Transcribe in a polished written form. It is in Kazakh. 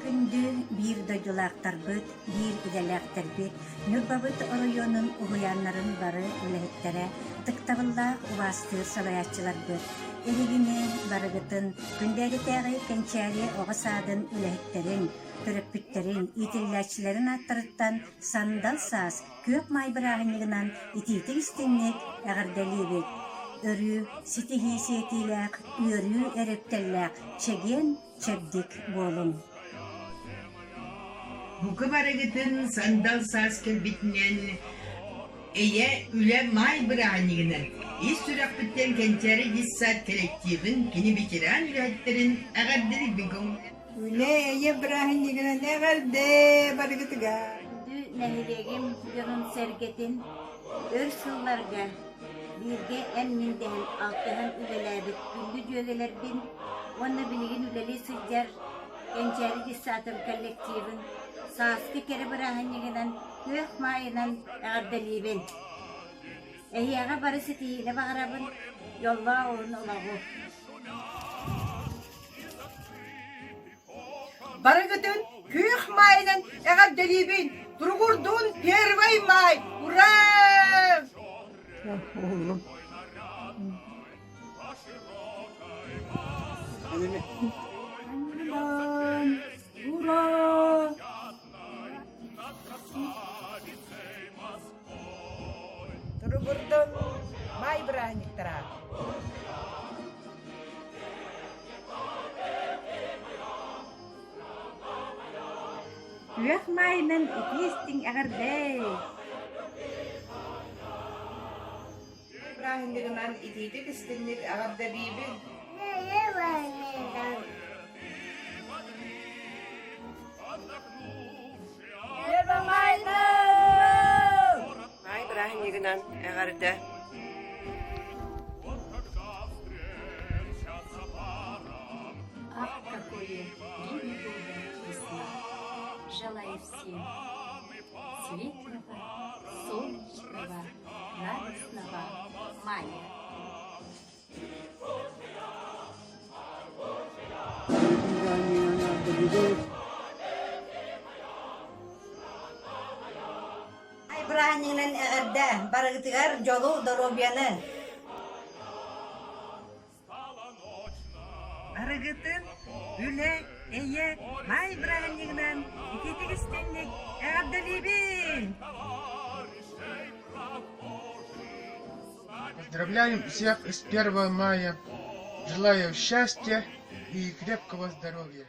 күндү bir дойдулаактарбыт, bir иделээктербит, Нурбабыт районун угуяннарын бары үлэхеттере, тыктабыллаах убастыыр салаяччыларбыт, эригини барыгытын, күндәгитээги кенчээри оҕосаадын үлэхеттерин, төрөппүттерин, итиллээччилерин аттырыттан сандал саас, көп майбыраагынньыгынан итиитик истинник эҕэрдэлиибит. Өрү, ситихи сиэтилээх, үөрүү эрептэллээх, чеген чэбдик буолун. Бука барыгытын сандал саас келбитинен эйе үле май быраанигинен ис сүрәкпиттен кенчери 100 саат коллективин кини битиран үләттерин агардырык бигон. Үле эйе быраанигинен эгарде барыгытыга. Дü нәһилегим жонун сергетин, өр сылларга, birge emmindehen altıhan ülelebit, gündü jögelerbin, onu bilgin üleli sıccar, gençeri cisatım kollektivin, saaskı kere bırahanyiginan, kök mayinan ağırdalibin. Ehiyaga barısı tihile bağırabın, yolla oğun olağı. Барыгытын күйөх майынан эгарделибин. Тургурдун первый май. Ура! Ура! Тургурдун май браниктара. Kök mayinan ikistin ağırday. Браниктарынан ититик истинник агардалибин. Май браниктарынан агарда. Ах, какое длинное весна! Желаю всем светлого, солнечного, радостного мая. Май браниктарынан агарда. Барыгытыгар жолу доробияны. Арыгытын, үле, эйе, май браанигынан, ититик истинник, эғардалибин. Поздравляем всех с 1 мая. Желаю счастья и крепкого здоровья.